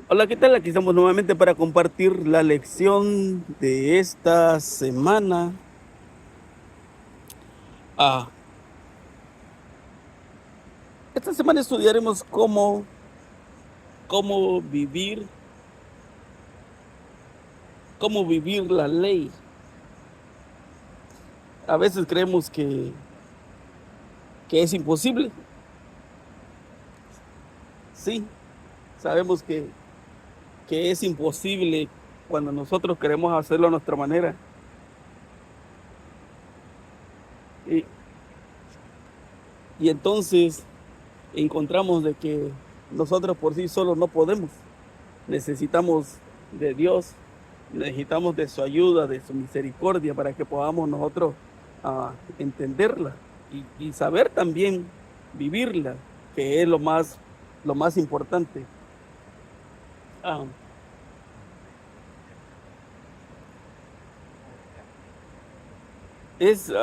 Hola, ¿qué tal? Aquí estamos nuevamente para compartir la lección de esta semana. Ah, esta semana estudiaremos cómo vivir, cómo vivir la ley. A veces creemos que es imposible. Sí, sabemos que es imposible cuando nosotros queremos hacerlo a nuestra manera. Y, y entonces encontramos de que nosotros por sí solos no podemos. Necesitamos de Dios, necesitamos de su ayuda, de su misericordia para que podamos nosotros entenderla y saber también vivirla, que es lo más importante. Ah, es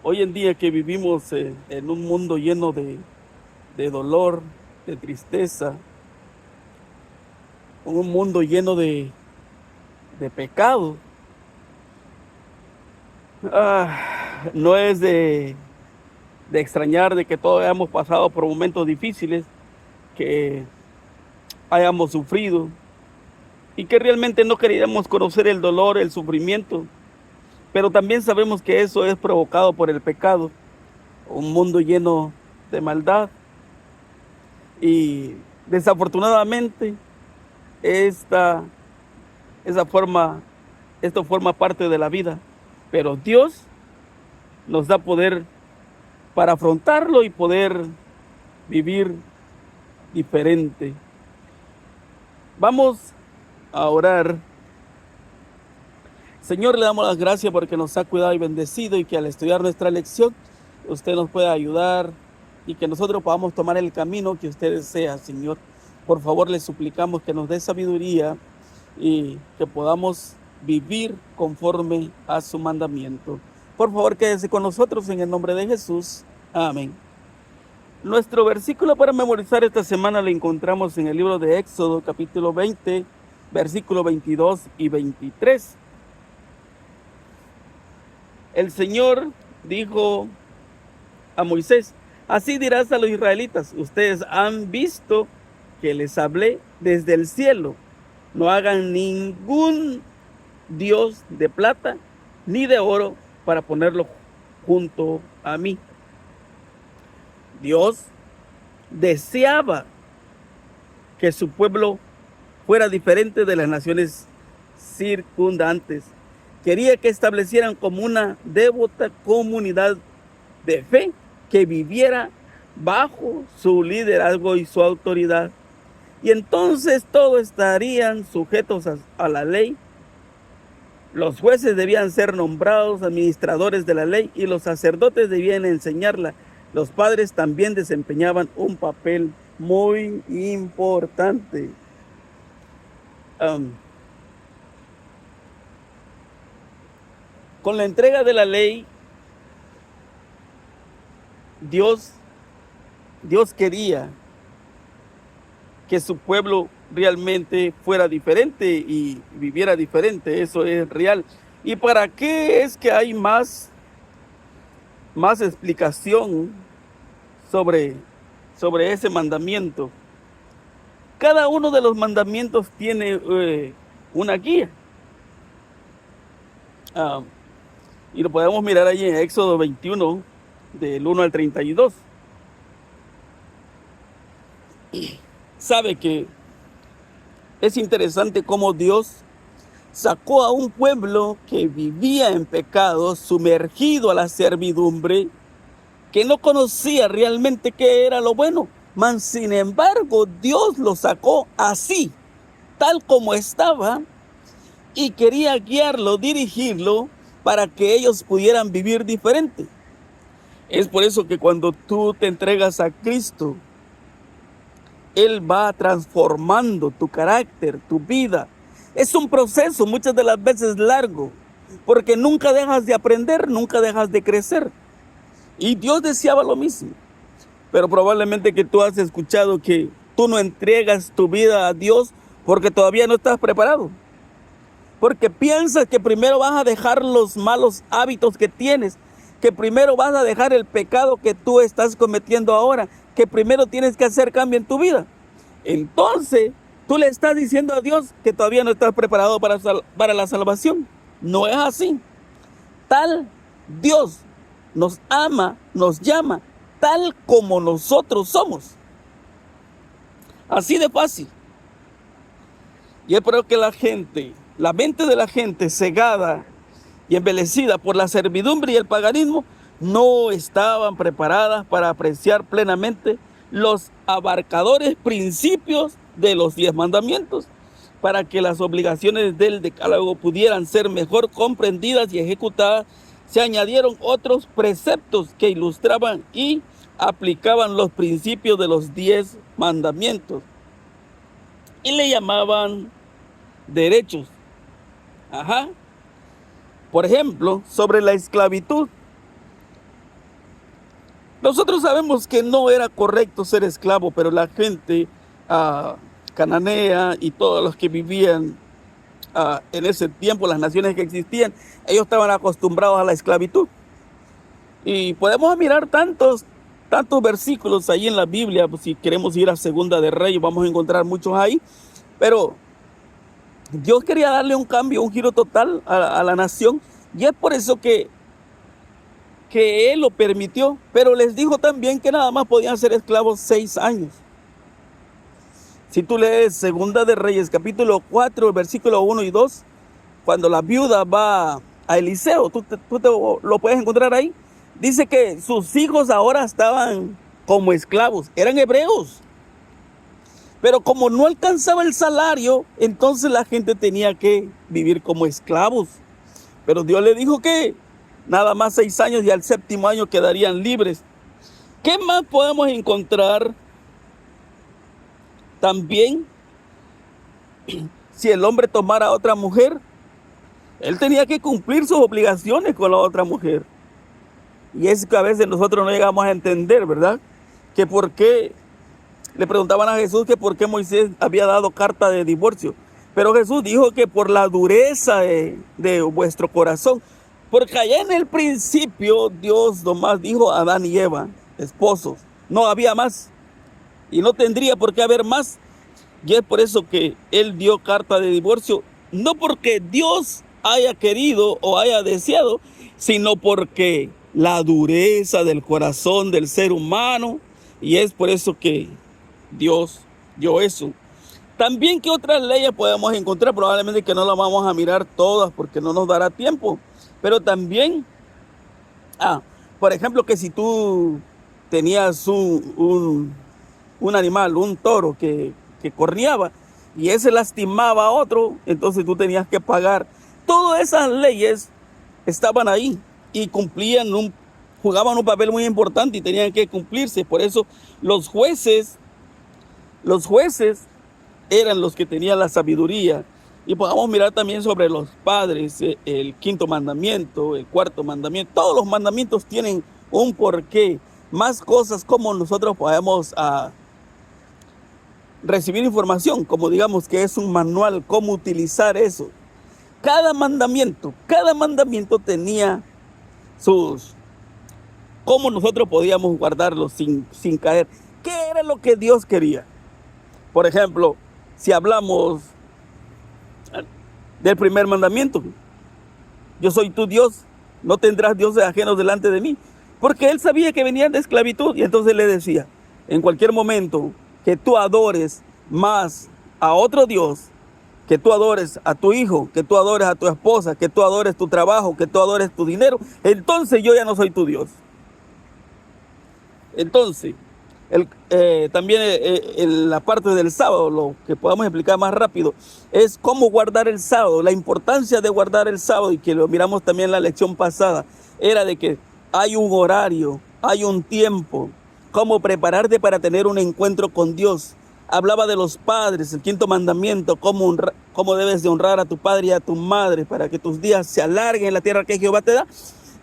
hoy en día que vivimos en un mundo lleno de dolor, de tristeza, un mundo lleno de pecado. No es de extrañar de que todos hayamos pasado por momentos difíciles, que hayamos sufrido y que realmente no queríamos conocer el dolor, el sufrimiento, pero también sabemos que eso es provocado por el pecado, un mundo lleno de maldad y desafortunadamente esta, esa forma, esto forma parte de la vida, pero Dios nos da poder para afrontarlo y poder vivir diferente. Vamos a orar. Señor, le damos las gracias porque nos ha cuidado y bendecido y que al estudiar nuestra lección usted nos pueda ayudar y que nosotros podamos tomar el camino que usted desea, Señor. Por favor, le suplicamos que nos dé sabiduría y que podamos vivir conforme a su mandamiento. Por favor, quédese con nosotros en el nombre de Jesús. Amén. Nuestro versículo para memorizar esta semana lo encontramos en el libro de Éxodo, capítulo 20, versículos 22 y 23. El Señor dijo a Moisés: así dirás a los israelitas, ustedes han visto que les hablé desde el cielo. No hagan ningún dios de plata ni de oro para ponerlo junto a mí. Dios deseaba que su pueblo fuera diferente de las naciones circundantes. Quería que establecieran como una devota comunidad de fe que viviera bajo su liderazgo y su autoridad. Y entonces todos estarían sujetos a la ley. Los jueces debían ser nombrados administradores de la ley y los sacerdotes debían enseñarla. Los padres también desempeñaban un papel muy importante. Con la entrega de la ley, Dios quería que su pueblo realmente fuera diferente y viviera diferente. Eso es real. ¿Y para qué es que hay más explicación sobre ese mandamiento? Cada uno de los mandamientos tiene una guía. Y lo podemos mirar ahí en Éxodo 21, del 1 al 32. Sabe que es interesante cómo Dios sacó a un pueblo que vivía en pecado, sumergido a la servidumbre, que no conocía realmente qué era lo bueno. Mas, sin embargo, Dios lo sacó así, tal como estaba, y quería guiarlo, dirigirlo, para que ellos pudieran vivir diferente. Es por eso que cuando tú te entregas a Cristo, Él va transformando tu carácter, tu vida. Es un proceso muchas de las veces largo, porque nunca dejas de aprender, nunca dejas de crecer. Y Dios deseaba lo mismo. Pero probablemente que tú has escuchado que tú no entregas tu vida a Dios porque todavía no estás preparado. Porque piensas que primero vas a dejar los malos hábitos que tienes, que primero vas a dejar el pecado que tú estás cometiendo ahora, que primero tienes que hacer cambio en tu vida. Entonces, tú le estás diciendo a Dios que todavía no estás preparado para la salvación. No es así. Tal Dios nos ama, nos llama, tal como nosotros somos. Así de fácil. Y espero que la mente de la gente cegada y envilecida por la servidumbre y el paganismo, no estaban preparadas para apreciar plenamente los abarcadores principios de los 10 mandamientos, para que las obligaciones del decálogo pudieran ser mejor comprendidas y ejecutadas. Se añadieron otros preceptos que ilustraban y aplicaban los principios de los 10 mandamientos y le llamaban derechos. Por ejemplo, sobre la esclavitud. Nosotros sabemos que no era correcto ser esclavo, pero la gente cananea y todos los que vivían en ese tiempo, las naciones que existían, ellos estaban acostumbrados a la esclavitud. Y podemos mirar tantos versículos ahí en la Biblia. Pues si queremos ir a Segunda de Reyes, vamos a encontrar muchos ahí. Pero Dios quería darle un cambio, un giro total a la nación. Y es por eso que Él lo permitió. Pero les dijo también que nada más podían ser esclavos 6 años. Si tú lees Segunda de Reyes, capítulo 4, versículo 1 y 2, cuando la viuda va a Eliseo, tú lo puedes encontrar ahí. Dice que sus hijos ahora estaban como esclavos, eran hebreos. Pero como no alcanzaba el salario, entonces la gente tenía que vivir como esclavos. Pero Dios le dijo que nada más 6 años y al 7º año quedarían libres. ¿Qué más podemos encontrar? También, si el hombre tomara a otra mujer, él tenía que cumplir sus obligaciones con la otra mujer. Y es que a veces nosotros no llegamos a entender, ¿verdad? Que por qué le preguntaban a Jesús que por qué Moisés había dado carta de divorcio. Pero Jesús dijo que por la dureza de vuestro corazón. Porque allá en el principio Dios nomás dijo a Adán y Eva, esposos. No había más. Y no tendría por qué haber más. Y es por eso que Él dio carta de divorcio. No porque Dios haya querido o haya deseado, sino porque la dureza del corazón del ser humano. Y es por eso que Dios dio eso. También, ¿qué otras leyes podemos encontrar? Probablemente que no las vamos a mirar todas porque no nos dará tiempo. Pero también, por ejemplo, que si tú tenías un animal, un toro que corneaba y ese lastimaba a otro, entonces tú tenías que pagar. Todas esas leyes estaban ahí y jugaban un papel muy importante y tenían que cumplirse. Por eso los jueces eran los que tenían la sabiduría. Y podamos mirar también sobre los padres, el 5.º mandamiento, el 4.º mandamiento. Todos los mandamientos tienen un porqué. Más cosas como nosotros podemos recibir información, como digamos que es un manual, cómo utilizar eso. Cada mandamiento tenía cómo nosotros podíamos guardarlos sin caer. ¿Qué era lo que Dios quería? Por ejemplo, si hablamos del primer mandamiento, yo soy tu Dios, no tendrás dioses ajenos delante de mí. Porque él sabía que venían de esclavitud y entonces le decía, en cualquier momento que tú adores más a otro Dios, que tú adores a tu hijo, que tú adores a tu esposa, que tú adores tu trabajo, que tú adores tu dinero, entonces yo ya no soy tu Dios. Entonces, también en la parte del sábado, lo que podamos explicar más rápido, es cómo guardar el sábado. La importancia de guardar el sábado, y que lo miramos también en la lección pasada, era de que hay un horario, hay un tiempo, cómo prepararte para tener un encuentro con Dios. Hablaba de los padres, el 5.º mandamiento, cómo debes de honrar a tu padre y a tu madre para que tus días se alarguen en la tierra que Jehová te da.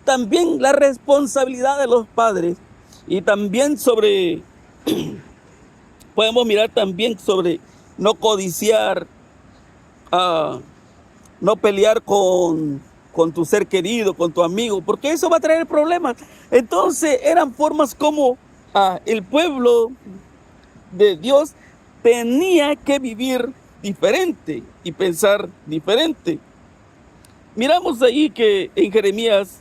También la responsabilidad de los padres y también sobre Podemos mirar también sobre no codiciar, no pelear con tu ser querido, con tu amigo, porque eso va a traer problemas. Entonces eran formas como el pueblo de Dios tenía que vivir diferente y pensar diferente. Miramos ahí que en Jeremías,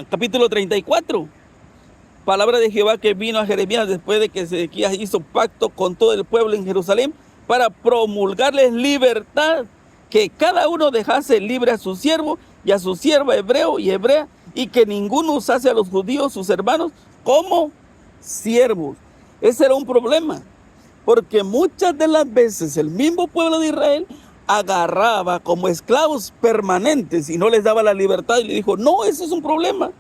capítulo 34, palabra de Jehová que vino a Jeremías después de que Ezequías hizo pacto con todo el pueblo en Jerusalén para promulgarles libertad, que cada uno dejase libre a su siervo y a su sierva hebreo y hebrea, y que ninguno usase a los judíos, sus hermanos, como siervos. Ese era un problema, porque muchas de las veces el mismo pueblo de Israel agarraba como esclavos permanentes y no les daba la libertad, y le dijo, no, eso es un problema.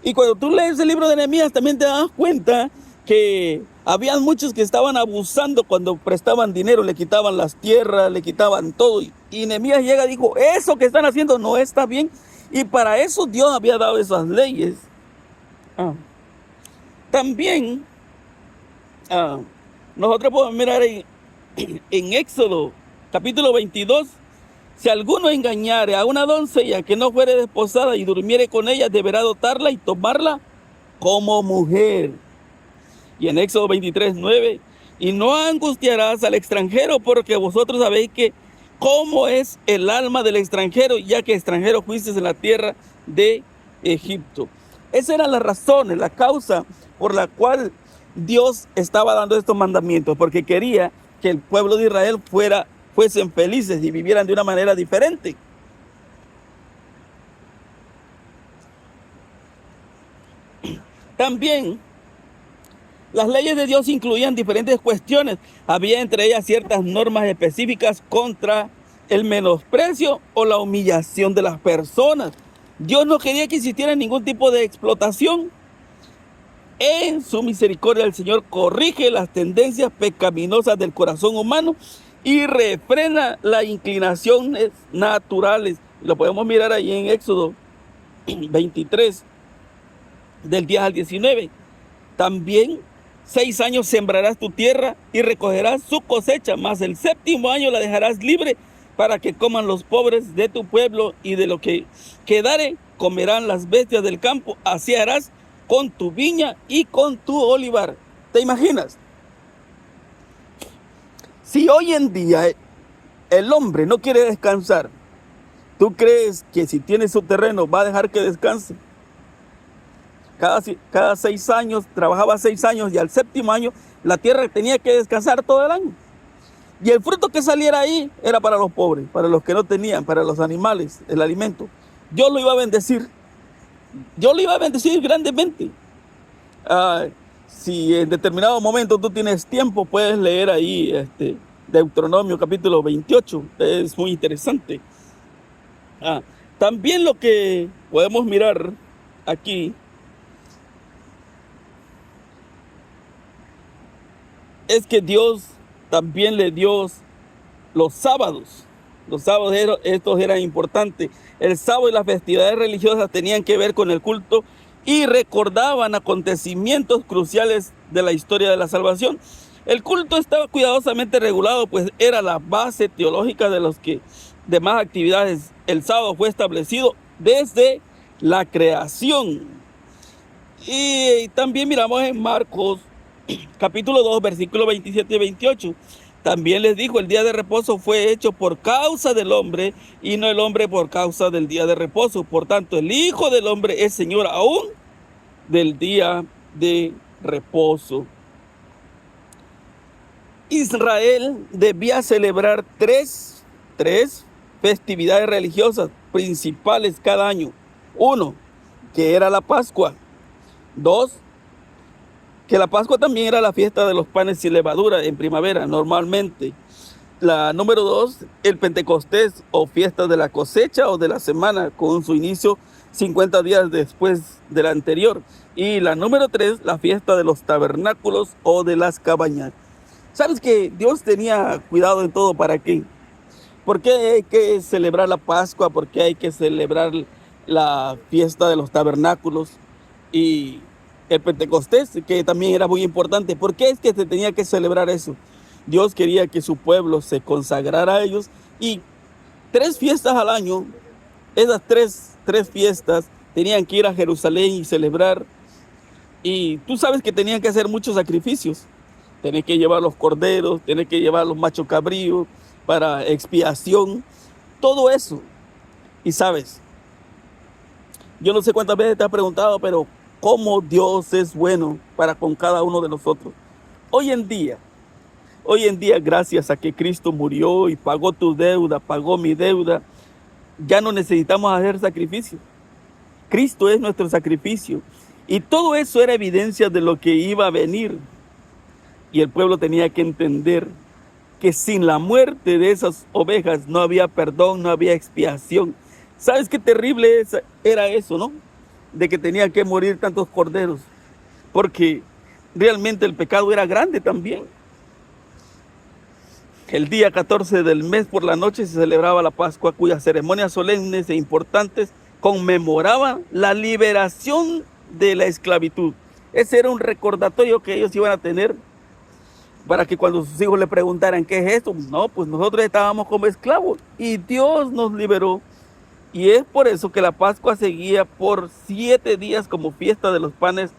Y cuando tú lees el libro de Nehemías también te das cuenta que habían muchos que estaban abusando cuando prestaban dinero, le quitaban las tierras, le quitaban todo. Y Nehemías llega y dijo, eso que están haciendo no está bien. Y para eso Dios había dado esas leyes. También nosotros podemos mirar en Éxodo capítulo 22. Si alguno engañare a una doncella que no fuere desposada y durmiere con ella, deberá dotarla y tomarla como mujer. Y en Éxodo 23:9, y no angustiarás al extranjero, porque vosotros sabéis que cómo es el alma del extranjero, ya que extranjero fuisteis en la tierra de Egipto. Esas eran las razones, la causa por la cual Dios estaba dando estos mandamientos, porque quería que el pueblo de Israel fuesen felices y vivieran de una manera diferente. También las leyes de Dios incluían diferentes cuestiones. Había entre ellas ciertas normas específicas contra el menosprecio o la humillación de las personas. Dios no quería que existiera ningún tipo de explotación. En su misericordia el Señor corrige las tendencias pecaminosas del corazón humano y refrena las inclinaciones naturales. Lo podemos mirar ahí en Éxodo 23, del 10 al 19. También 6 años sembrarás tu tierra y recogerás su cosecha, mas el 7º año la dejarás libre para que coman los pobres de tu pueblo, y de lo que quedare comerán las bestias del campo. Así harás con tu viña y con tu olivar. ¿Te imaginas? Si hoy en día el hombre no quiere descansar, ¿tú crees que si tiene su terreno va a dejar que descanse? Cada 6 años, trabajaba 6 años, y al 7º año la tierra tenía que descansar todo el año. Y el fruto que saliera ahí era para los pobres, para los que no tenían, para los animales, el alimento. Dios lo iba a bendecir. Yo lo iba a bendecir grandemente. Si en determinado momento tú tienes tiempo, puedes leer ahí Deuteronomio capítulo 28. Es muy interesante. También lo que podemos mirar aquí es que Dios también le dio los sábados. Los sábados estos eran importantes. El sábado y las festividades religiosas tenían que ver con el culto y recordaban acontecimientos cruciales de la historia de la salvación. El culto estaba cuidadosamente regulado, pues era la base teológica de los demás actividades. El sábado fue establecido desde la creación. Y también miramos en Marcos capítulo 2, versículos 27 y 28. También les dijo, el día de reposo fue hecho por causa del hombre, y no el hombre por causa del día de reposo. Por tanto, el Hijo del Hombre es Señor aún del día de reposo. Israel debía celebrar tres festividades religiosas principales cada año. 1, que era la Pascua. 2, que la Pascua también era la fiesta de los panes sin levadura en primavera, normalmente. La número 2, el Pentecostés, o fiesta de la cosecha o de la semana, con su inicio 50 días después de la anterior. Y la número 3, la fiesta de los tabernáculos o de las cabañas. ¿Sabes que Dios tenía cuidado de todo? ¿Para qué? ¿Por qué hay que celebrar la Pascua? ¿Por qué hay que celebrar la fiesta de los tabernáculos? Y el Pentecostés, que también era muy importante. ¿Por qué es que se tenía que celebrar eso? Dios quería que su pueblo se consagrara a ellos, y 3 fiestas al año, esas tres fiestas, tenían que ir a Jerusalén y celebrar. Y tú sabes que tenían que hacer muchos sacrificios. Tenés que llevar los corderos, tenés que llevar los machos cabríos para expiación, todo eso. Y sabes, yo no sé cuántas veces te has preguntado, pero cómo Dios es bueno para con cada uno de nosotros. Hoy en día, gracias a que Cristo murió y pagó tu deuda, pagó mi deuda, ya no necesitamos hacer sacrificio. Cristo es nuestro sacrificio. Y todo eso era evidencia de lo que iba a venir. Y el pueblo tenía que entender que sin la muerte de esas ovejas no había perdón, no había expiación. ¿Sabes qué terrible era eso, no? De que tenía que morir tantos corderos. Porque realmente el pecado era grande también. El día 14 del mes por la noche se celebraba la Pascua, cuyas ceremonias solemnes e importantes conmemoraban la liberación de la esclavitud. Ese era un recordatorio que ellos iban a tener para que cuando sus hijos le preguntaran ¿qué es esto? No, pues nosotros estábamos como esclavos y Dios nos liberó. Y es por eso que la Pascua seguía por 7 días como fiesta de los panes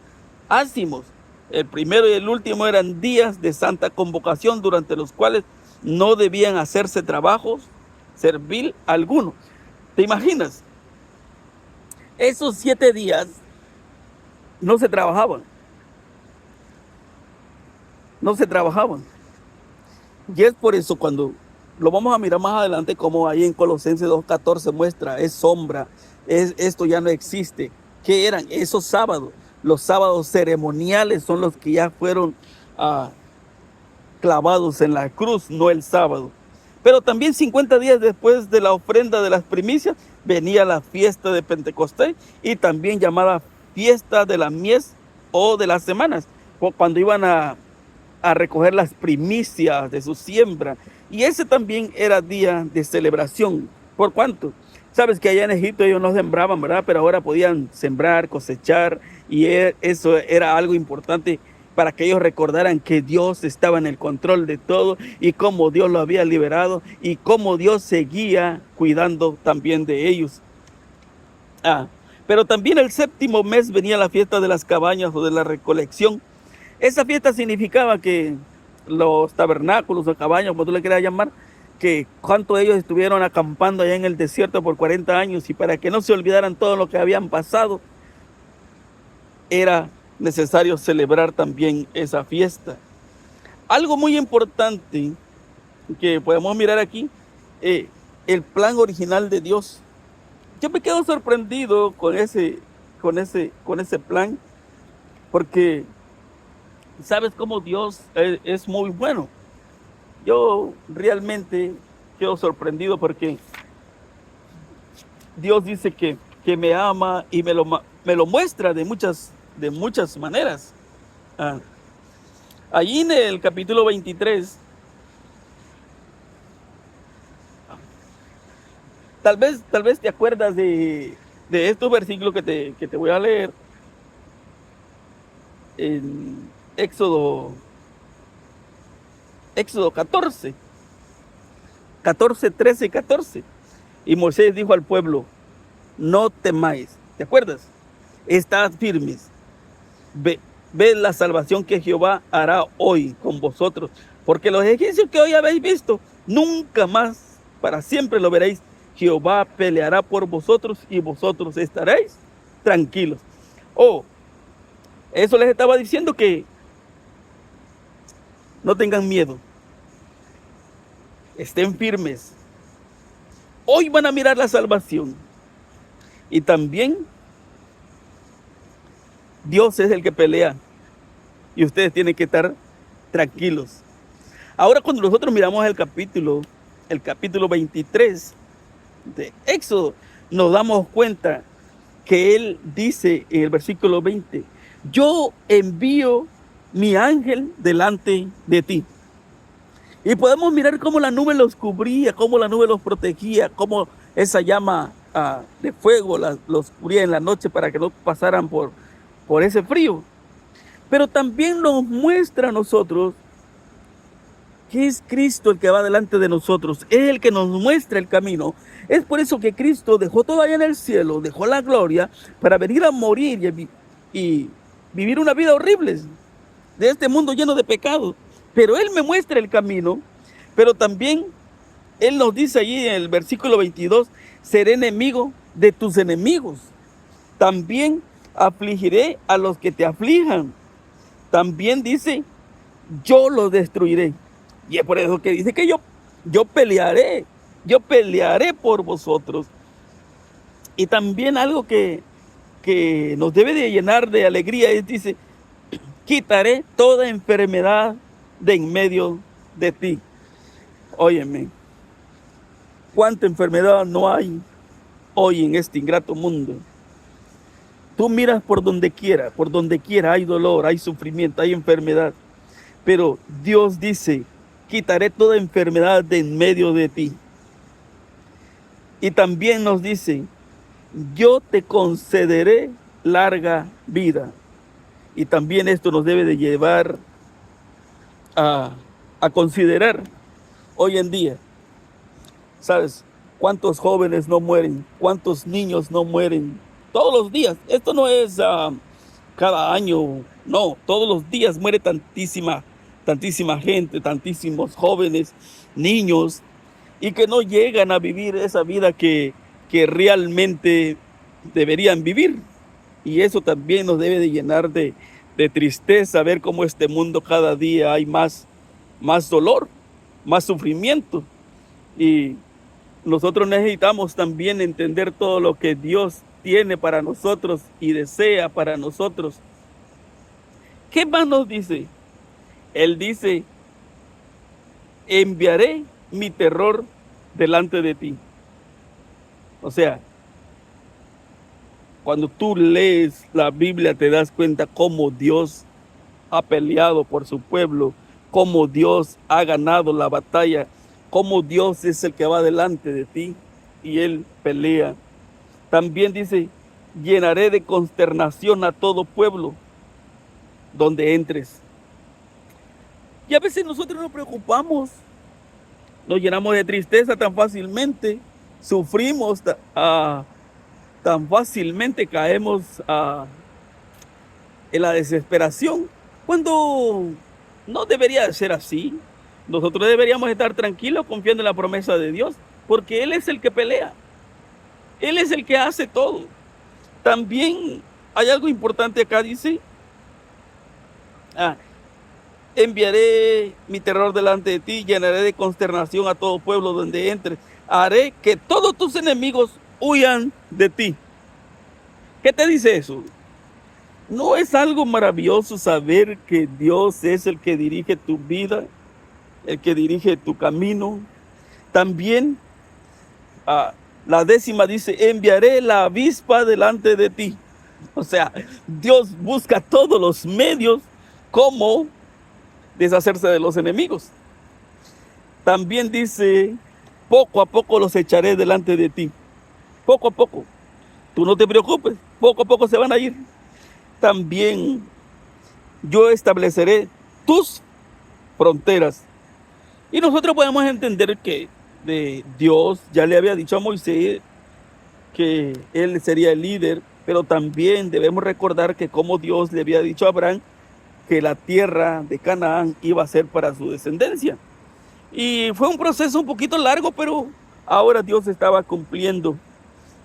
ácimos. El primero y el último eran días de santa convocación, durante los cuales no debían hacerse trabajos servil alguno. ¿Te imaginas? Esos 7 días no se trabajaban. No se trabajaban. Y es por eso, cuando lo vamos a mirar más adelante, como ahí en Colosenses 2:14 muestra, es sombra, esto ya no existe. ¿Qué eran esos sábados? Los sábados ceremoniales son los que ya fueron clavados en la cruz, no el sábado. Pero también 50 días después de la ofrenda de las primicias venía la fiesta de Pentecostés, y también llamada fiesta de la mies o de las semanas, cuando iban a recoger las primicias de su siembra. Y ese también era día de celebración. ¿Por cuánto? Sabes que allá en Egipto ellos no sembraban, ¿verdad? Pero ahora podían sembrar, cosechar, y eso era algo importante para que ellos recordaran que Dios estaba en el control de todo, y cómo Dios lo había liberado, y cómo Dios seguía cuidando también de ellos. Pero también el 7º mes venía la fiesta de las cabañas o de la recolección. Esa fiesta significaba que los tabernáculos o cabañas, como tú le quieras llamar, que cuánto ellos estuvieron acampando allá en el desierto por 40 años, y para que no se olvidaran todo lo que habían pasado, era necesario celebrar también esa fiesta. Algo muy importante que podemos mirar aquí, el plan original de Dios. Yo me quedo sorprendido con ese plan, porque sabes cómo Dios es muy bueno. Yo realmente quedo sorprendido porque Dios dice que me ama, y me lo muestra de muchas maneras. Allí en el capítulo 23, tal vez te acuerdas de estos versículos que te voy a leer en Éxodo 14, 13 y 14. Y Moisés dijo al pueblo: no temáis. ¿Te acuerdas? Estad firmes. Ved la salvación que Jehová hará hoy con vosotros, porque los egipcios que hoy habéis visto, nunca más para siempre lo veréis. Jehová peleará por vosotros, y vosotros estaréis tranquilos. Eso les estaba diciendo, que no tengan miedo, estén firmes. Hoy van a mirar la salvación. Y también Dios es el que pelea, y ustedes tienen que estar tranquilos. Ahora, cuando nosotros miramos el capítulo 23 de Éxodo, nos damos cuenta que él dice en el versículo 20: yo envío mi ángel delante de ti. Y podemos mirar cómo la nube los cubría, cómo la nube los protegía, cómo esa llama de fuego los cubría en la noche para que no pasaran por ese frío. pero también nos muestra a nosotros que es Cristo el que va delante de nosotros, es el que nos muestra el camino. Es por eso que Cristo dejó todo allá en el cielo, dejó la gloria para venir a morir y vivir una vida horrible de este mundo lleno de pecado. Pero Él me muestra el camino, pero también Él nos dice allí en el versículo 22, seré enemigo de tus enemigos. También afligiré a los que te aflijan. También dice, yo los destruiré. Y es por eso que dice que yo pelearé por vosotros. Y también algo que nos debe de llenar de alegría es, dice, quitaré toda enfermedad de en medio de ti. Óyeme, cuánta enfermedad no hay hoy en este ingrato mundo. Tú miras por donde quiera hay dolor, hay sufrimiento, hay enfermedad. Pero Dios dice, quitaré toda enfermedad de en medio de ti. Y también nos dice, yo te concederé larga vida. Y también esto nos debe de llevar a considerar hoy en día, ¿sabes? ¿Cuántos jóvenes no mueren? ¿Cuántos niños no mueren? Todos los días. Esto no es cada año, no. Todos los días muere tantísima gente, tantísimos jóvenes, niños, y que no llegan a vivir esa vida que realmente deberían vivir. Y eso también nos debe de llenar de tristeza, ver cómo este mundo cada día hay más dolor, más sufrimiento. Y nosotros necesitamos también entender todo lo que Dios tiene para nosotros y desea para nosotros. ¿Qué más nos dice? Él dice, enviaré mi terror delante de ti. O sea, cuando tú lees la Biblia te das cuenta cómo Dios ha peleado por su pueblo, cómo Dios ha ganado la batalla, cómo Dios es el que va delante de ti y Él pelea. También dice, llenaré de consternación a todo pueblo donde entres. Y a veces nosotros nos preocupamos, nos llenamos de tristeza tan fácilmente, sufrimos tan fácilmente, caemos en la desesperación, cuando no debería ser así. Nosotros deberíamos estar tranquilos confiando en la promesa de Dios, porque Él es el que pelea, Él es el que hace todo. También hay algo importante acá, dice, enviaré mi terror delante de ti, llenaré de consternación a todo pueblo donde entres, haré que todos tus enemigos huyan de ti. ¿Qué te dice eso? ¿No es algo maravilloso saber que Dios es el que dirige tu vida, el que dirige tu camino? También la 10ª dice, enviaré la avispa delante de ti. O sea, Dios busca todos los medios como deshacerse de los enemigos. También dice, poco a poco los echaré delante de ti. Poco a poco. Tú no te preocupes, poco a poco se van a ir. También yo estableceré tus fronteras. Y nosotros podemos entender que Dios ya le había dicho a Moisés que él sería el líder, pero también debemos recordar que como Dios le había dicho a Abraham que la tierra de Canaán iba a ser para su descendencia. Y fue un proceso un poquito largo, pero ahora Dios estaba cumpliendo.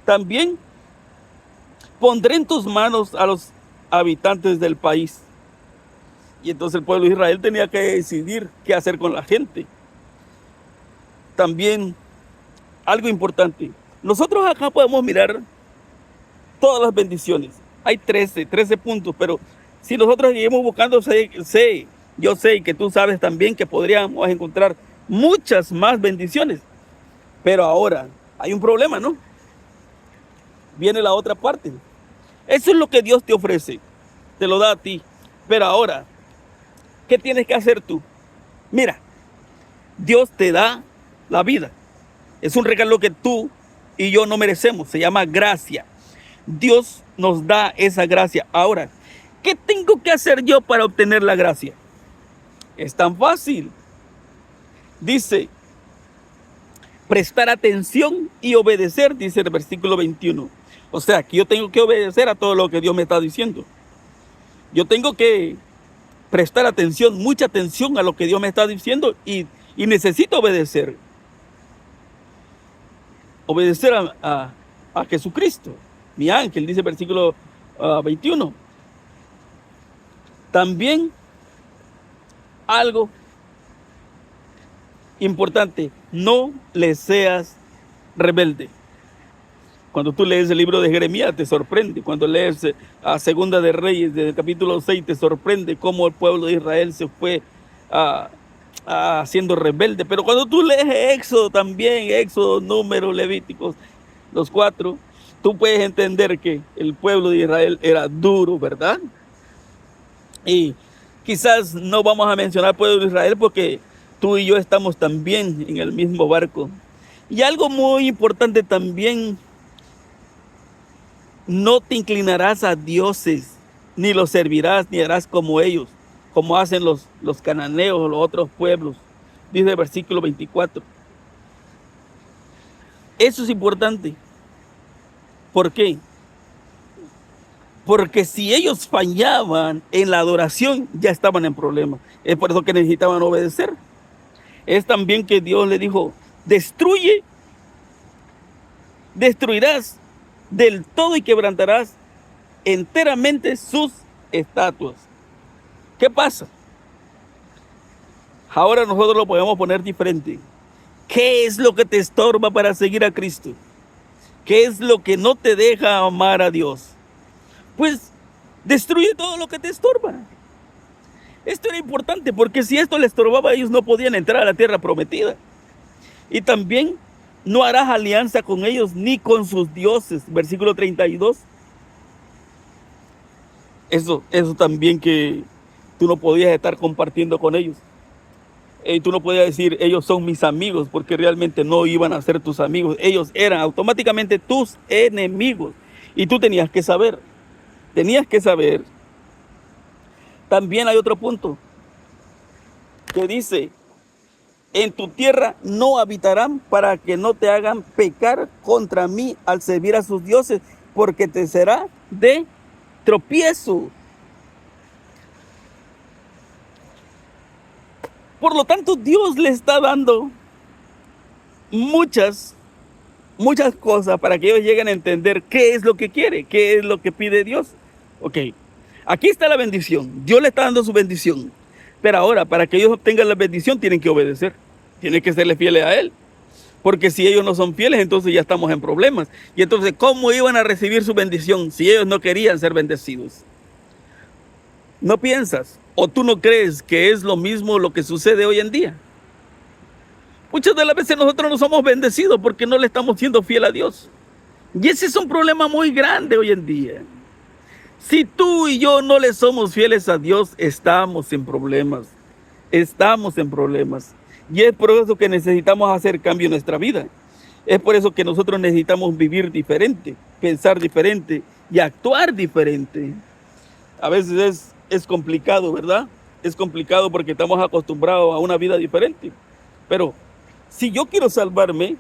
También pondré en tus manos a los habitantes del país. Y entonces el pueblo de Israel tenía que decidir qué hacer con la gente. También algo importante. Nosotros acá podemos mirar todas las bendiciones. Hay 13 puntos, pero si nosotros seguimos buscando, yo sé que tú sabes también que podríamos encontrar muchas más bendiciones. Pero ahora hay un problema, ¿no? Viene la otra parte. Eso es lo que Dios te ofrece, te lo da a ti. Pero ahora, ¿qué tienes que hacer tú? Mira, Dios te da la vida. Es un regalo que tú y yo no merecemos. Se llama gracia. Dios nos da esa gracia. Ahora, ¿Qué tengo que hacer yo para obtener la gracia? Es tan fácil. Dice, prestar atención y obedecer, dice el versículo 21. O sea, que yo tengo que obedecer a todo lo que Dios me está diciendo. Yo tengo que prestar atención, mucha atención a lo que Dios me está diciendo y necesito obedecer. Obedecer a Jesucristo, mi ángel, dice el versículo 21. También algo importante, no le seas rebelde. Cuando tú lees el libro de Jeremías te sorprende, cuando lees a Segunda de Reyes, desde el capítulo 6, te sorprende cómo el pueblo de Israel se fue siendo rebelde. Pero cuando tú lees Éxodo también, Éxodo, Números, Levíticos, los 4, tú puedes entender que el pueblo de Israel era duro, ¿verdad? Y quizás no vamos a mencionar al pueblo de Israel porque tú y yo estamos también en el mismo barco. Y algo muy importante también, no te inclinarás a dioses, ni los servirás, ni harás como ellos, como hacen los cananeos o los otros pueblos, dice el versículo 24. Eso es importante. ¿Por qué? Porque si ellos fallaban en la adoración, ya estaban en problemas. Es por eso que necesitaban obedecer. Es también que Dios le dijo, destruirás del todo y quebrantarás enteramente sus estatuas. ¿Qué pasa? Ahora nosotros lo podemos poner diferente. ¿Qué es lo que te estorba para seguir a Cristo? ¿Qué es lo que no te deja amar a Dios? Pues destruye todo lo que te estorba. Esto era importante porque si esto les estorbaba, ellos no podían entrar a la tierra prometida. Y también no harás alianza con ellos ni con sus dioses. Versículo 32. Eso también, que tú no podías estar compartiendo con ellos. Tú no podías decir, ellos son mis amigos, porque realmente no iban a ser tus amigos. Ellos eran automáticamente tus enemigos. Y tú tenías que saber. También hay otro punto que dice, en tu tierra no habitarán para que no te hagan pecar contra mí al servir a sus dioses, porque te será de tropiezo. Por lo tanto, Dios le está dando muchas cosas para que ellos lleguen a entender qué es lo que quiere, qué es lo que pide Dios. Ok, aquí está la bendición. Dios le está dando su bendición. Pero ahora, para que ellos obtengan la bendición, tienen que obedecer. Tienen que serle fieles a Él. Porque si ellos no son fieles, entonces ya estamos en problemas. Y entonces, ¿cómo iban a recibir su bendición si ellos no querían ser bendecidos? ¿No piensas o tú no crees que es lo mismo lo que sucede hoy en día? Muchas de las veces nosotros no somos bendecidos porque no le estamos siendo fiel a Dios. Y ese es un problema muy grande hoy en día. Si tú y yo no le somos fieles a Dios, estamos en problemas. Estamos en problemas. Y es por eso que necesitamos hacer cambio en nuestra vida. Es por eso que nosotros necesitamos vivir diferente, pensar diferente y actuar diferente. A veces es complicado, ¿verdad? Es complicado porque estamos acostumbrados a una vida diferente. Pero si yo quiero salvarme,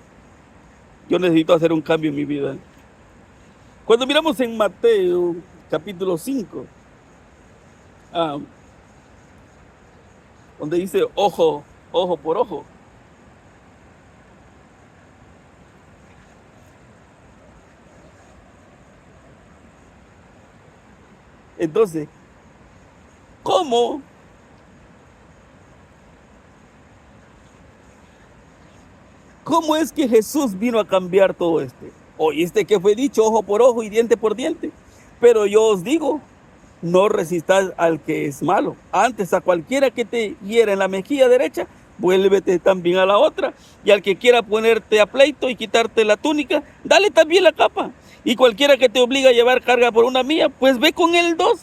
yo necesito hacer un cambio en mi vida. Cuando miramos en Mateo capítulo 5, donde dice ojo por ojo. Entonces, ¿cómo es que Jesús vino a cambiar todo esto? Oíste que fue dicho ojo por ojo y diente por diente. Pero yo os digo, no resistas al que es malo. Antes, a cualquiera que te hiera en la mejilla derecha, vuélvete también a la otra. Y al que quiera ponerte a pleito y quitarte la túnica, dale también la capa. Y cualquiera que te obliga a llevar carga por una milla, pues ve con él 2.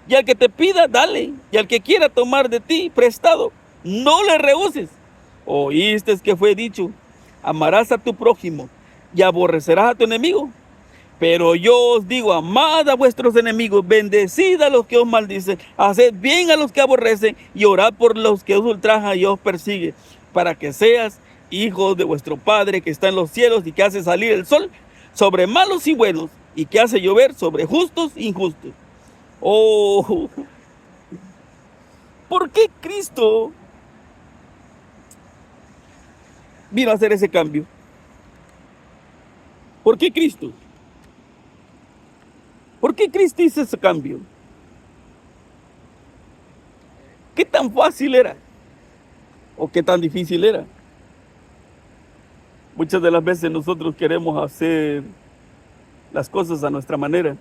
Y al que te pida, dale. Y al que quiera tomar de ti prestado, no le rehuses. Oíste que fue dicho, amarás a tu prójimo y aborrecerás a tu enemigo. Pero yo os digo, amad a vuestros enemigos, bendecid a los que os maldicen, haced bien a los que aborrecen y orad por los que os ultrajan y os persiguen, para que seas hijos de vuestro Padre que está en los cielos y que hace salir el sol sobre malos y buenos y que hace llover sobre justos e injustos. Oh, ¿por qué Cristo vino a hacer ese cambio? ¿Por qué Cristo? ¿Por qué Cristo hizo ese cambio? ¿Qué tan fácil era? ¿O qué tan difícil era? Muchas de las veces nosotros queremos hacer las cosas a nuestra manera.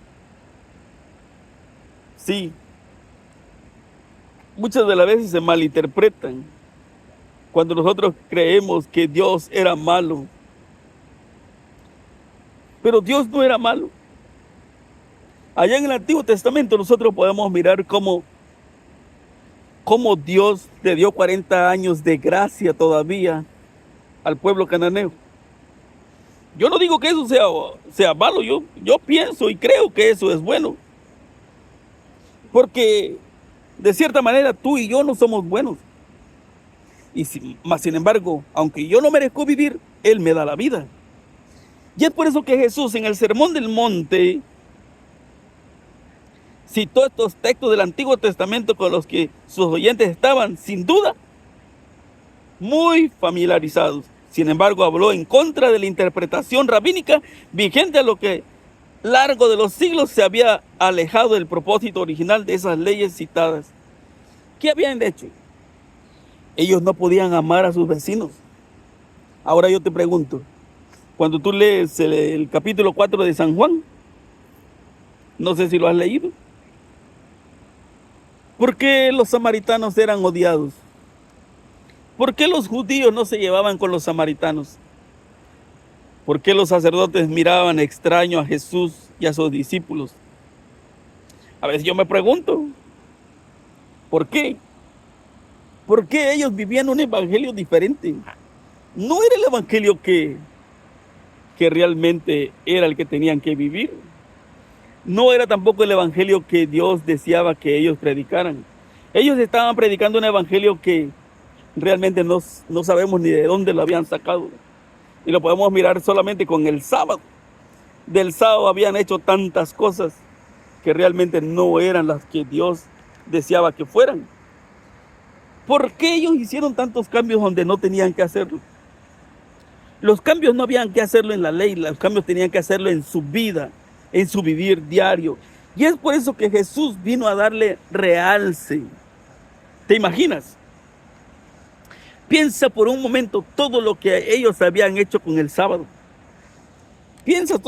Sí, muchas de las veces se malinterpretan cuando nosotros creemos que Dios era malo. Pero Dios no era malo. Allá en el Antiguo Testamento nosotros podemos mirar cómo Dios le dio 40 años de gracia todavía al pueblo cananeo. Yo no digo que eso sea malo, yo pienso y creo que eso es bueno. Porque de cierta manera tú y yo no somos buenos. Mas sin embargo, aunque yo no merezco vivir, Él me da la vida. Y es por eso que Jesús en el Sermón del Monte citó estos textos del Antiguo Testamento con los que sus oyentes estaban, sin duda, muy familiarizados. Sin embargo, habló en contra de la interpretación rabínica vigente a lo que largo de los siglos se había alejado del propósito original de esas leyes citadas. ¿Qué habían hecho? Ellos no podían amar a sus vecinos. Ahora yo te pregunto, cuando tú lees el capítulo 4 de San Juan, no sé si lo has leído, ¿por qué los samaritanos eran odiados? ¿Por qué los judíos no se llevaban con los samaritanos? ¿Por qué los sacerdotes miraban extraño a Jesús y a sus discípulos? A veces yo me pregunto, ¿por qué? ¿Por qué ellos vivían un evangelio diferente? No era el evangelio que realmente era el que tenían que vivir. No era tampoco el evangelio que Dios deseaba que ellos predicaran. Ellos estaban predicando un evangelio que realmente no sabemos ni de dónde lo habían sacado. Y lo podemos mirar solamente con el sábado. Del sábado habían hecho tantas cosas que realmente no eran las que Dios deseaba que fueran. ¿Por qué ellos hicieron tantos cambios donde no tenían que hacerlo? Los cambios no habían que hacerlo en la ley, los cambios tenían que hacerlo en su vida, en su vivir diario. Y es por eso que Jesús vino a darle realce. ¿Te imaginas? Piensa por un momento todo lo que ellos habían hecho con el sábado. Piensa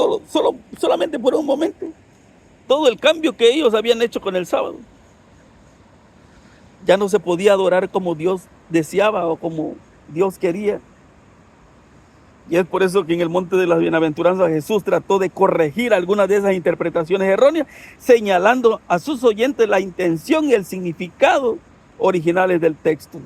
solamente por un momento todo el cambio que ellos habían hecho con el sábado. Ya no se podía adorar como Dios deseaba o como Dios quería. Y es por eso que en el Monte de las Bienaventuranzas Jesús trató de corregir algunas de esas interpretaciones erróneas, señalando a sus oyentes la intención y el significado originales del texto.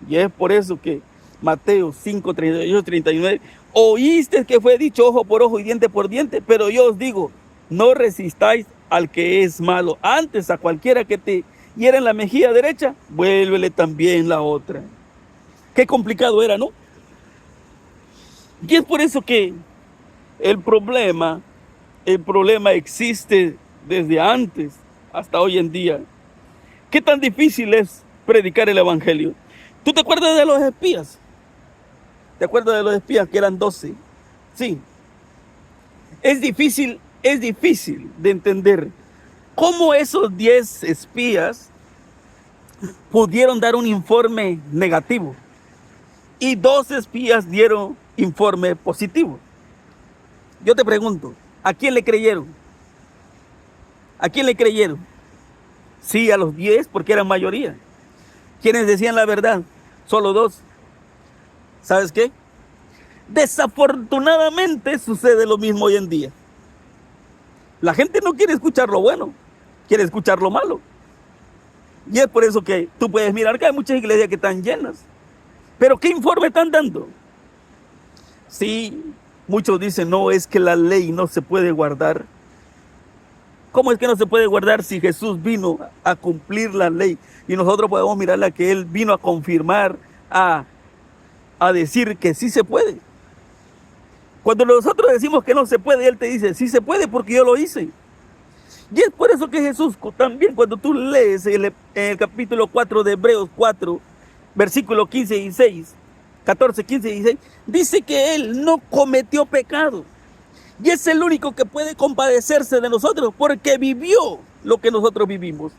Y es por eso que Mateo 5, 38, 39, oíste que fue dicho ojo por ojo y diente por diente, pero yo os digo, no resistáis al que es malo. Antes a cualquiera que te hiera en la mejilla derecha, vuélvele también la otra. Qué complicado era, ¿no? Y es por eso que el problema existe desde antes hasta hoy en día. ¿Qué tan difícil es predicar el evangelio? ¿Tú te acuerdas de los espías? ¿Te acuerdas de los espías que eran 12? Sí. Es difícil de entender cómo esos 10 espías pudieron dar un informe negativo y 2 espías dieron informe positivo. Yo te pregunto, ¿a quién le creyeron? ¿A quién le creyeron? Sí, a los 10 porque eran mayoría. ¿Quiénes decían la verdad? Solo 2. ¿Sabes qué? Desafortunadamente sucede lo mismo hoy en día. La gente no quiere escuchar lo bueno, quiere escuchar lo malo. Y es por eso que tú puedes mirar que hay muchas iglesias que están llenas. Pero ¿qué informe están dando? Sí, Muchos dicen, no, es que la ley no se puede guardar. ¿Cómo es que no se puede guardar si Jesús vino a cumplir la ley? Y nosotros podemos mirarla que Él vino a confirmar, a decir que sí se puede. Cuando nosotros decimos que no se puede, Él te dice, sí se puede porque yo lo hice. Y es por eso que Jesús también, cuando tú lees en el capítulo 4 de Hebreos 4, versículo 15 y 6, 14, 15 y 16, dice que Él no cometió pecado. Y es el único que puede compadecerse de nosotros porque vivió lo que nosotros vivimos.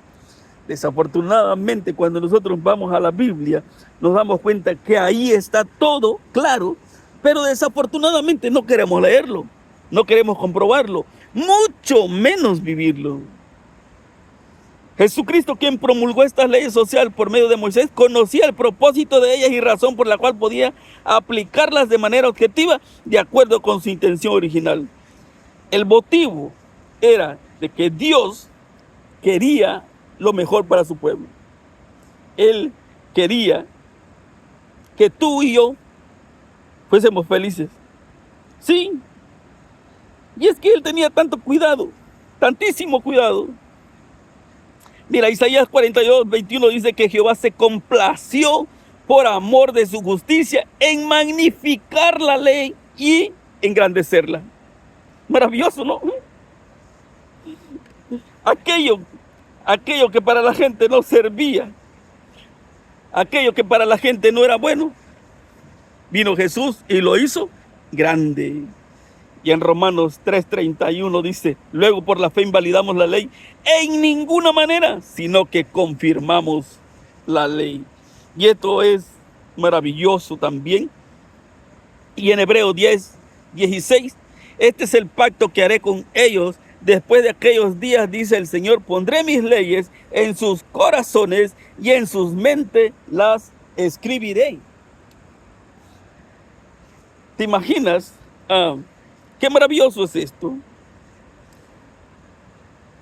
Desafortunadamente, cuando nosotros vamos a la Biblia, nos damos cuenta que ahí está todo claro, pero desafortunadamente no queremos leerlo, no queremos comprobarlo, mucho menos vivirlo. Jesucristo, quien promulgó estas leyes sociales por medio de Moisés, conocía el propósito de ellas y razón por la cual podía aplicarlas de manera objetiva de acuerdo con su intención original. El motivo era de que Dios quería lo mejor para su pueblo. Él quería que tú y yo fuésemos felices. Sí. Y es que Él tenía tanto cuidado, tantísimo cuidado. Mira, Isaías 42, 21 dice que Jehová se complació por amor de su justicia en magnificar la ley y engrandecerla. Maravilloso, ¿no? Aquello que para la gente no servía, aquello que para la gente no era bueno, vino Jesús y lo hizo grande. Y en Romanos 3:31 dice, luego por la fe invalidamos la ley en ninguna manera, sino que confirmamos la ley. Y esto es maravilloso también. Y en Hebreos 10:16, este es el pacto que haré con ellos después de aquellos días, dice el Señor, pondré mis leyes en sus corazones y en sus mentes las escribiré. ¿Te imaginas? Qué maravilloso es esto.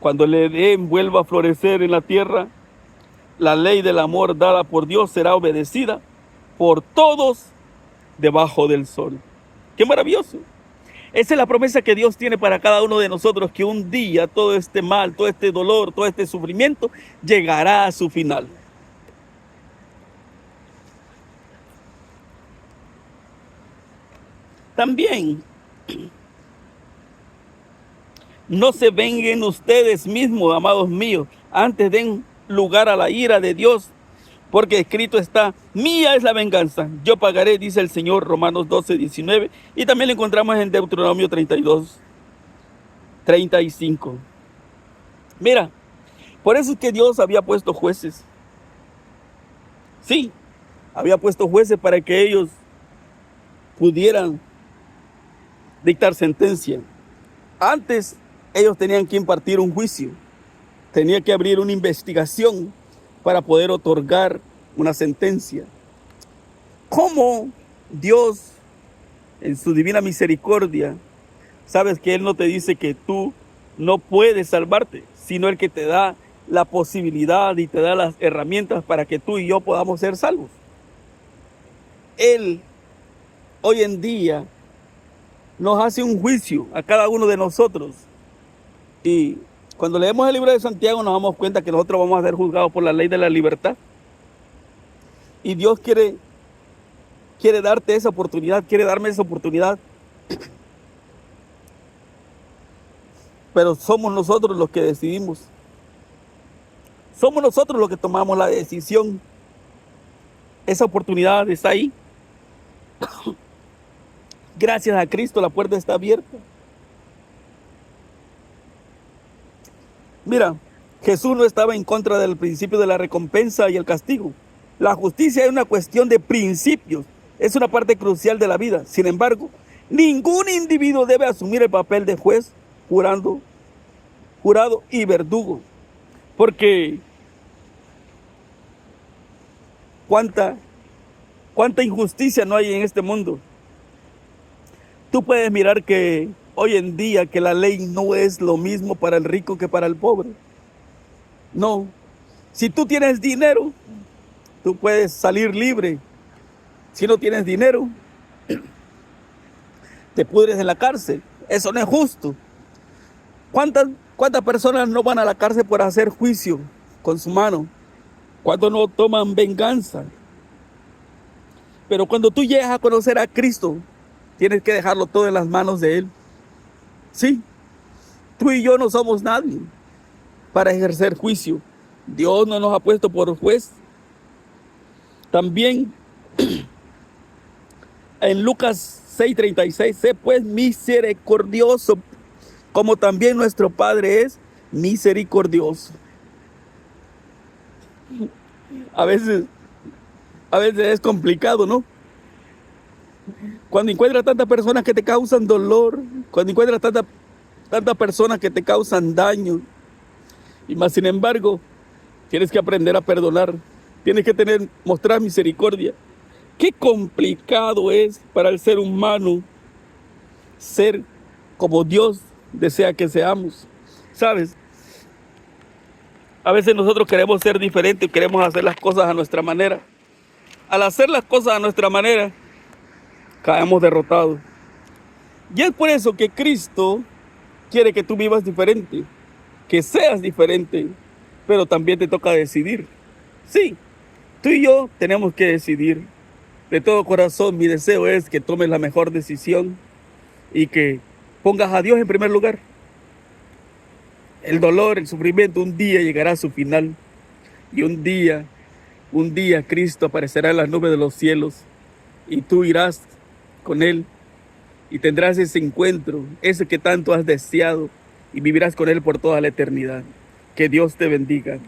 Cuando el Edén vuelva a florecer en la tierra, la ley del amor dada por Dios será obedecida por todos debajo del sol. Qué maravilloso. Esa es la promesa que Dios tiene para cada uno de nosotros, que un día todo este mal, todo este dolor, todo este sufrimiento llegará a su final. También, no se venguen ustedes mismos, amados míos, antes den lugar a la ira de Dios, porque escrito está, mía es la venganza, yo pagaré, dice el Señor, Romanos 12:19, y también lo encontramos en Deuteronomio 32:35. Mira, por eso es que Dios había puesto jueces. Sí, había puesto jueces para que ellos pudieran dictar sentencia. Antes ellos tenían que impartir un juicio, tenía que abrir una investigación para poder otorgar una sentencia. ¿Cómo Dios, en su divina misericordia, sabes que Él no te dice que tú no puedes salvarte, sino el que te da la posibilidad y te da las herramientas para que tú y yo podamos ser salvos? Él hoy en día nos hace un juicio a cada uno de nosotros. Y cuando leemos el libro de Santiago nos damos cuenta que nosotros vamos a ser juzgados por la ley de la libertad. Y Dios quiere darte esa oportunidad, quiere darme esa oportunidad. Pero somos nosotros los que decidimos. Somos nosotros los que tomamos la decisión. Esa oportunidad está ahí. Gracias a Cristo la puerta está abierta. Mira, Jesús no estaba en contra del principio de la recompensa y el castigo. La justicia es una cuestión de principios, es una parte crucial de la vida. Sin embargo, ningún individuo debe asumir el papel de juez, jurado y verdugo. Porque cuánta injusticia no hay en este mundo. Tú puedes mirar que hoy en día que la ley no es lo mismo para el rico que para el pobre. No. Si tú tienes dinero, tú puedes salir libre. Si no tienes dinero, te pudres en la cárcel. Eso no es justo. ¿Cuántas personas no van a la cárcel por hacer juicio con su mano? ¿Cuántos no toman venganza? Pero cuando tú llegas a conocer a Cristo, tienes que dejarlo todo en las manos de Él. Sí, tú y yo no somos nadie para ejercer juicio. Dios no nos ha puesto por juez. También en Lucas 6:36, sé pues misericordioso, como también nuestro Padre es misericordioso. A veces es complicado, ¿no? Cuando encuentras tantas personas que te causan dolor, cuando encuentras tantas personas que te causan daño, y más sin embargo, tienes que aprender a perdonar, tienes que mostrar misericordia. Qué complicado es para el ser humano ser como Dios desea que seamos, ¿sabes? A veces nosotros queremos ser diferentes, queremos hacer las cosas a nuestra manera. Al hacer las cosas a nuestra manera, caemos derrotados. Y es por eso que Cristo quiere que tú vivas diferente, que seas diferente, pero también te toca decidir. Sí, tú y yo tenemos que decidir. De todo corazón, mi deseo es que tomes la mejor decisión y que pongas a Dios en primer lugar. El dolor, el sufrimiento un día llegará a su final. Y un día Cristo aparecerá en las nubes de los cielos y tú irás con Él y tendrás ese encuentro, ese que tanto has deseado, y vivirás con Él por toda la eternidad. Que Dios te bendiga.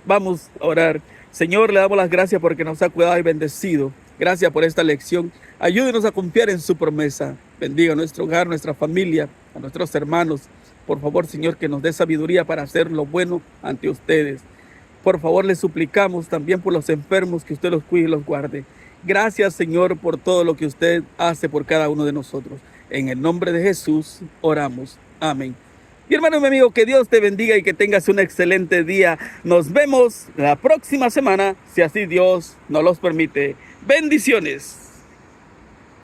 Vamos a orar. Señor, le damos las gracias porque nos ha cuidado y bendecido. Gracias por esta lección. Ayúdenos a confiar en su promesa. Bendiga nuestro hogar, nuestra familia, a nuestros hermanos. Por favor, Señor, que nos dé sabiduría para hacer lo bueno ante ustedes. Por favor, les suplicamos también por los enfermos, que usted los cuide y los guarde. Gracias, Señor, por todo lo que usted hace por cada uno de nosotros. En el nombre de Jesús oramos. Amén. Mi hermano y mi amigo, que Dios te bendiga y que tengas un excelente día. Nos vemos la próxima semana, si así Dios nos los permite. Bendiciones.